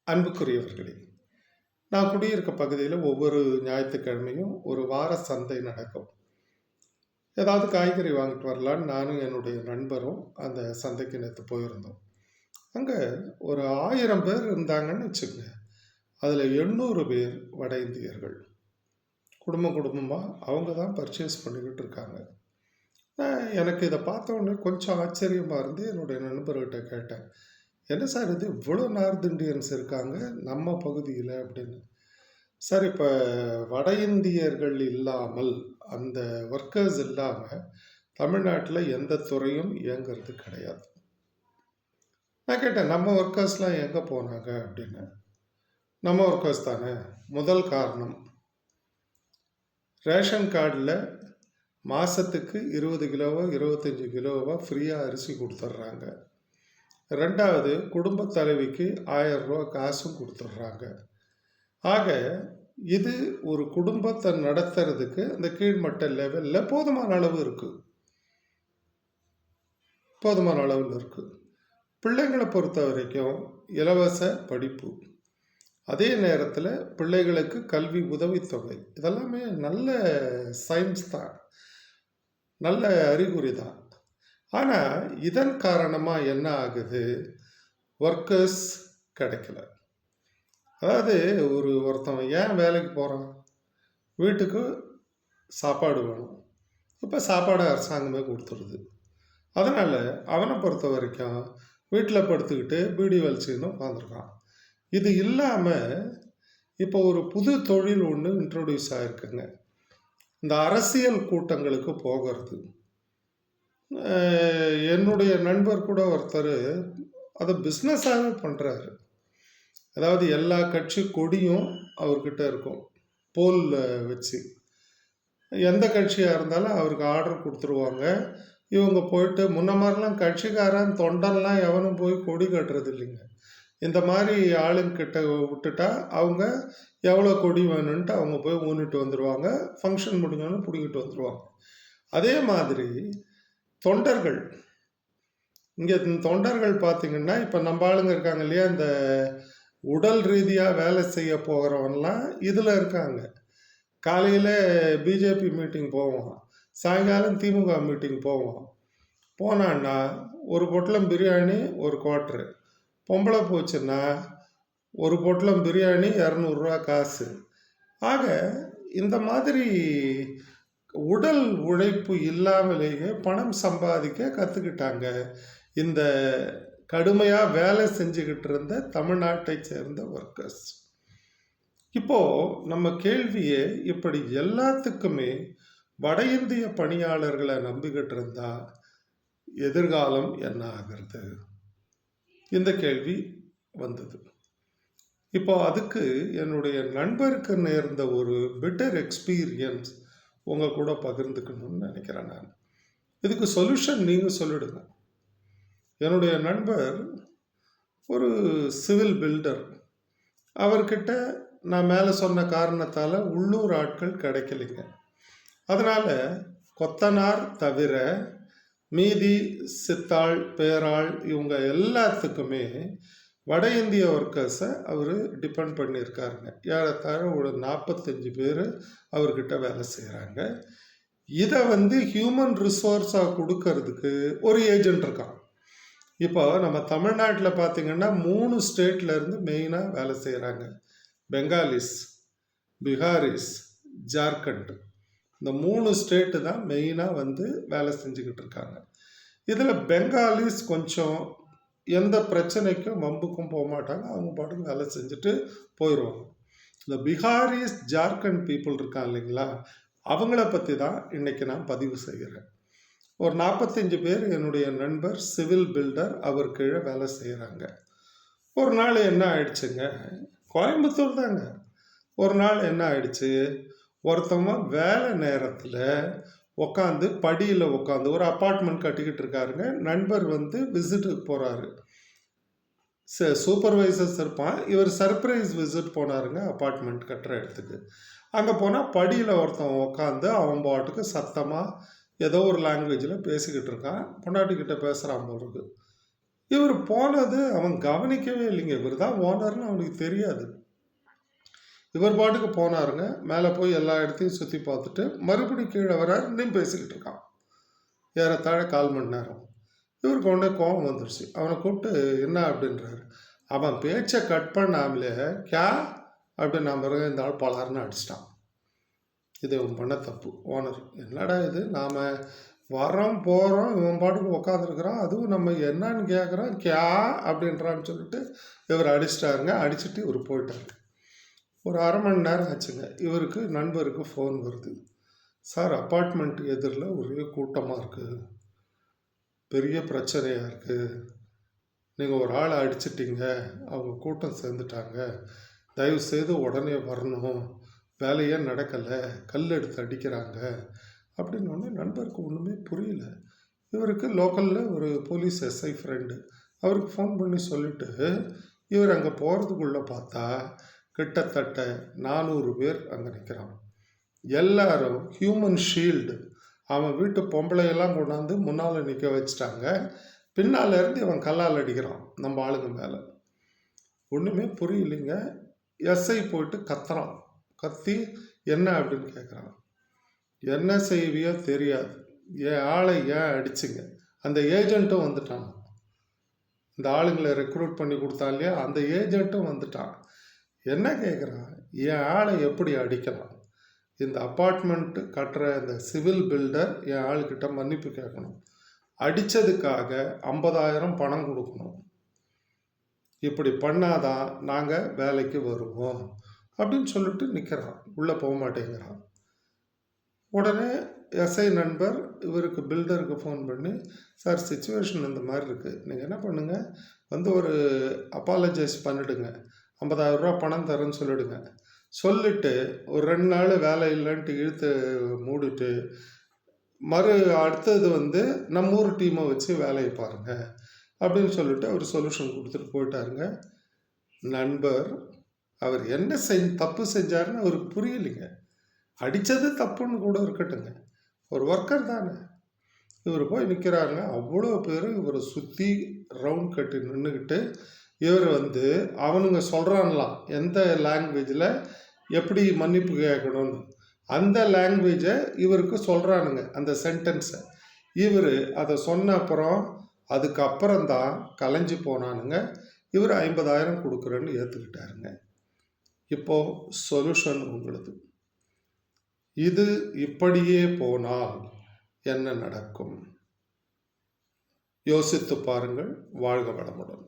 அன்புக்குரியவர்களே, நான் குடியிருக்க பகுதியில் ஒவ்வொரு ஞாயிற்றுக்கிழமையும் ஒரு வார சந்தை நடக்கும். ஏதாவது காய்கறி வாங்கிட்டு வரலான்னு நானும் என்னுடைய நண்பரும் அந்த சந்தைக்கு நேற்று போயிருந்தோம். அங்கே ஒரு 1000 பேர் இருந்தாங்கன்னு வச்சுக்கோங்க. அதில் 800 பேர் வட இந்தியர்கள். குடும்பமாக அவங்க தான் பர்ச்சேஸ் பண்ணிக்கிட்டு இருக்காங்க. எனக்கு இதை பார்த்த உடனே கொஞ்சம் ஆச்சரியமாக இருந்து என்னுடைய நண்பர்கிட்ட கேட்டேன், என்ன சார் இது இவ்வளோ நார்த் இந்தியன்ஸ் இருக்காங்க நம்ம பகுதியில் அப்படின்னு. சார், இப்போ வட இந்தியர்கள் இல்லாமல், அந்த ஒர்க்கர்ஸ் இல்லாமல் தமிழ்நாட்டில் எந்த துறையும் இயங்கிறது கிடையாது. நான் கேட்டேன், நம்ம ஒர்க்கர்ஸ்லாம் எங்கே போனாங்க அப்படின்னு. நம்ம ஒர்க்கர்ஸ் தானே முதல் காரணம். ரேஷன் கார்டில் மாதத்துக்கு 20 கிலோவோ 25 கிலோவோ ஃப்ரீயாக அரிசி கொடுத்துட்றாங்க. ரெண்டாவது, குடும்ப தலைவிக்கு 1000 ரூபா காசும் கொடுத்துட்றாங்க. ஆக இது ஒரு குடும்பத்தை நடத்துறதுக்கு அந்த கீழ்மட்ட லெவலில் போதுமான அளவு இருக்குது. பிள்ளைங்களை பொறுத்த வரைக்கும் இலவச படிப்பு, அதே நேரத்தில் பிள்ளைகளுக்கு கல்வி உதவித்தொகை, இதெல்லாமே நல்ல சயின்ஸ் தான், நல்ல அறிகுறி தான். ஆனால் இதன் காரணமாக என்ன ஆகுது, ஒர்க்கர்ஸ் கிடைக்கல. அதாவது ஒருத்தவன் ஏன் வேலைக்கு போகிறான், வீட்டுக்கு சாப்பாடு வேணும். இப்போ சாப்பாடு அரசாங்கமே கொடுத்துருது. அதனால் அவனை பொறுத்த வரைக்கும் வீட்டில் படுத்துக்கிட்டு பீடி வலிச்சுன்னு உட்காந்துருக்கான். இது இல்லாமல் இப்போ ஒரு புது தொழில் ஒன்று இன்ட்ரொடியூஸ் ஆகிருக்குங்க, இந்த அரசியல் கூட்டங்களுக்கு போகிறது. என்னுடைய நண்பர் கூட ஒருத்தர் அதை பிஸ்னஸாகவே பண்ணுறாரு. அதாவது எல்லா கட்சி கொடியும் அவர்கிட்ட இருக்கும், போலில் வச்சு. எந்த கட்சியாக இருந்தாலும் அவருக்கு ஆர்டர் கொடுத்துருவாங்க. இவங்க போயிட்டு, முன்ன மாதிரிலாம் கட்சிக்காரன் தொண்டன்லாம் எவனும் போய் கொடி கட்டுறது இல்லைங்க. இந்த மாதிரி ஆளுங்கிட்ட விட்டுட்டா அவங்க எவ்வளோ கொடி வேணும்ன்ட்டு அவங்க போய் ஊனிட்டு வந்துடுவாங்க. ஃபங்க்ஷன் முடிஞ்சோன்னு பிடிக்கிட்டு வந்துடுவாங்க. அதே மாதிரி தொண்டர்கள், இங்கே தொண்டர்கள் பார்த்திங்கன்னா, இப்போ நம்ம ஆளுங்க இருக்காங்க இல்லையா, இந்த உடல் ரீதியாக வேலை செய்ய போகிறவன்லாம் இதில் இருக்காங்க. காலையில் பிஜேபி மீட்டிங் போவோம், சாயங்காலம் திமுக மீட்டிங் போவோம். போனான்னா ஒரு பொட்டலம் பிரியாணி ஒரு குவார்ட்ரு, பொம்பளை போச்சுன்னா ஒரு பொட்டலம் பிரியாணி 200 ரூபா காசு. ஆக இந்த மாதிரி உடல் உழைப்பு இல்லாமலேயே பணம் சம்பாதிக்க கற்றுக்கிட்டாங்க இந்த கடுமையாக வேலை செஞ்சுக்கிட்டு இருந்த தமிழ்நாட்டை சேர்ந்த ஒர்க்கர்ஸ். இப்போது நம்ம கேள்வியே, இப்படி எல்லாத்துக்குமே வட இந்திய பணியாளர்களை நம்பிக்கிட்டு இருந்தா எதிர்காலம் என்ன ஆகிறது, இந்த கேள்வி வந்தது. இப்போ அதுக்கு என்னுடைய நண்பருக்கு நேர்ந்த ஒரு பெட்டர் எக்ஸ்பீரியன்ஸ் உங்கள் கூட பகிர்ந்துக்கணும்னு நினைக்கிறேன். நான் இதுக்கு சொல்யூஷன் நீங்கள் சொல்லிடுங்க. என்னுடைய நண்பர் ஒரு சிவில் பில்டர். அவர்கிட்ட நான் மேலே சொன்ன காரணத்தால் உள்ளூர் ஆட்கள் கிடைக்கலைங்க. அதனால் கொத்தனார் தவிர மீதி சித்தாள், பேராள், இவங்க எல்லாத்துக்குமே வட இந்திய ஒர்க்கர்ஸை அவர் டிபெண்ட் பண்ணியிருக்காருங்க. ஏறத்தாழ ஒரு 45 பேர் அவர்கிட்ட வேலை செய்கிறாங்க. இதை ஹியூமன் ரிசோர்ஸாக கொடுக்கறதுக்கு ஒரு ஏஜென்ட் இருக்கான். இப்போ நம்ம தமிழ்நாட்டில் பார்த்திங்கன்னா 3 ஸ்டேட்லேருந்து மெயினாக வேலை செய்கிறாங்க. பெங்காலிஸ், பீகாரிஸ், ஜார்க்கண்ட், இந்த 3 ஸ்டேட்டு தான் மெயினாக வேலை செஞ்சுக்கிட்டு இருக்காங்க. இதில் பெங்காலிஸ் கொஞ்சம் எந்த பிரச்சனைக்கும் வம்புக்கும் போக மாட்டாங்க, அவங்க பாட்டுக்கு வேலை செஞ்சுட்டு போயிடுவாங்க. இந்த பீகாரிஸ், ஜார்க்கண்ட் பீப்புள் இருக்காங்க இல்லைங்களா, அவங்கள பற்றி தான் இன்றைக்கி நான் பதிவு செய்கிறேன். ஒரு 45 பேர் என்னுடைய நண்பர் சிவில் பில்டர், அவர் கீழே வேலை செய்கிறாங்க. ஒரு நாள் என்ன ஆயிடுச்சுங்க, கோயம்புத்தூர் தாங்க. ஒரு நாள் என்ன ஆயிடுச்சு, ஒருத்தவங்க வேலை நேரத்தில் உட்காந்து படியில் உட்காந்து ஒரு அப்பார்ட்மெண்ட் கட்டிக்கிட்டு இருக்காருங்க. நண்பர் விசிட்டுக்கு போகிறாரு. சூப்பர்வைசர்ஸ் இருப்பான், இவர் சர்ப்ரைஸ் விசிட் போனாருங்க அப்பார்ட்மெண்ட் கட்டுற இடத்துக்கு. அங்கே போனால் படியில் ஒருத்தன் உட்காந்து அவன் பாட்டுக்கு சத்தமாக ஏதோ ஒரு லாங்குவேஜில் பேசிக்கிட்டு இருக்கான். பொண்டாட்டிக்கிட்ட பேசுகிறான் போல இருக்கு. இவர் போனது அவன் கவனிக்கவே இல்லைங்க. இவர் தான் ஓனர்னு அவனுக்கு தெரியாது. இவர் பாட்டுக்கு போனாருங்க. மேலே போய் எல்லா இடத்தையும் சுற்றி பார்த்துட்டு மறுபடியும் கீழே வராரு. இன்னும் பேசிக்கிட்டு இருக்கான். ஏறத்தாழ 1/4 மணி நேரம். இவருக்கு உடனே கோபம் வந்துடுச்சு. அவனை கூப்பிட்டு என்ன அப்படின்றாரு. அவன் பேச்சை கட் பண்ணாமலே கே அப்படின்னு நான் பிறகு இந்த ஆள் பலாருன்னு அடிச்சிட்டான். இது இவன் பண்ண தப்பு. ஓனர் என்னடா இது, நாம் வரோம் போகிறோம், இவன் பாட்டுக்கு உட்காந்துருக்குறான், அதுவும் நம்ம என்னன்னு கேட்குறோம், கே அப்படின்றான்னு சொல்லிட்டு இவர் அடிச்சிட்டாருங்க. அடிச்சுட்டு இவர் போயிட்டார். ஒரு 1/2 மணி நேரம் ஆச்சுங்க. இவருக்கு நண்பருக்கு ஃபோன் வருது. சார், அப்பார்ட்மெண்ட் எதிரில் ஒரே கூட்டமாக இருக்குது, பெரிய பிரச்சனையாக இருக்குது, நீங்கள் ஒரு ஆளை அடிச்சிட்டிங்க, அவங்க கூட்டம் சேர்ந்துட்டாங்க, தயவுசெய்து உடனே வரணும், வேலையே நடக்கலை, கல் எடுத்து அடிக்கிறாங்க அப்படின்னு ஒன்று. நண்பருக்கு ஒன்றுமே புரியல. இவருக்கு லோக்கலில் ஒரு போலீஸ் எஸ்ஐ ஃப்ரெண்டு, அவருக்கு ஃபோன் பண்ணி சொல்லிவிட்டு இவர் அங்கே போகிறதுக்குள்ளே பார்த்தா கிட்டத்தட்ட 400 பேர் அங்கே நிற்கிறான். எல்லாரும் ஹியூமன் ஷீல்டு, அவன் வீட்டு பொம்பளையெல்லாம் கொண்டாந்து முன்னால் நிற்க வச்சுட்டாங்க. பின்னால் இருந்து இவன் கல்லால் அடிக்கிறான் நம்ம ஆளுங்க மேலே. ஒன்றுமே புரியலைங்க. எஸ்ஐ போயிட்டு கத்துறான். கத்தி என்ன அப்படின்னு கேட்குறான். என்ன செய்வியோ தெரியாது, என் ஆளை ஏன் அடிச்சிங்க? அந்த ஏஜென்ட்டும் வந்துட்டான். இந்த ஆளுங்களை ரெக்ரூட் பண்ணி கொடுத்தான் இல்லையா, அந்த ஏஜென்ட்டும் வந்துட்டான். என்ன கேட்குறான், என் ஆளை எப்படி அடிக்கலாம்? இந்த அப்பார்ட்மெண்ட் கட்டுற இந்த சிவில் பில்டர் என் ஆளுக்கிட்ட மன்னிப்பு கேட்கணும், அடித்ததுக்காக 50,000 பணம் கொடுக்கணும், இப்படி பண்ணாதான் நாங்கள் வேலைக்கு வருவோம் அப்படின்னு சொல்லிட்டு நிற்கிறான். உள்ளே போக மாட்டேங்கிறான். உடனே எஸ்ஐ நண்பர் இவருக்கு பில்டருக்கு ஃபோன் பண்ணி, சார் சிச்சுவேஷன் இந்த மாதிரி இருக்குது, நீங்கள் என்ன பண்ணுங்கள், வந்து ஒரு அப்பாலஜைஸ் பண்ணிவிடுங்க, 50,000 ரூபா பணம் தரேன்னு சொல்லிவிடுங்க, சொல்லிவிட்டு ஒரு 2 நாள் வேலை இல்லைன்ட்டு இழுத்து மூடிட்டு அடுத்தது வந்து நம்ம ஊர் டீமை வச்சு வேலையை பாருங்கள் அப்படின்னு சொல்லிட்டு அவர் சொல்யூஷன் கொடுத்துட்டு போயிட்டாருங்க. நண்பர் அவர் என்ன தப்பு செஞ்சாருன்னு அவருக்கு புரியலைங்க. அடித்தது தப்புன்னு கூட இருக்கட்டுங்க, ஒரு ஒர்க்கர் தானே. இவர் போய் நிற்கிறாருங்க. அவ்வளோ பேர் இவரை சுற்றி ரவுண்ட் கட்டி நின்றுக்கிட்டு இவர் வந்து அவனுங்க சொல்கிறான்லாம் எந்த லாங்குவேஜில் எப்படி மன்னிப்பு கேட்கணும்னு, அந்த லாங்குவேஜை இவருக்கு சொல்கிறானுங்க, அந்த சென்டென்ஸை. இவர் அதை சொன்ன அப்புறம் அதுக்கப்புறம்தான் கலைஞ்சு போனானுங்க. இவர் 50,000 கொடுக்குறேன்னு ஏற்றுக்கிட்டாருங்க. இப்போது சொல்யூஷன் உங்களுது. இது இப்படியே போனால் என்ன நடக்கும்? யோசித்து பாருங்கள். வாழ்க வளமுடன்.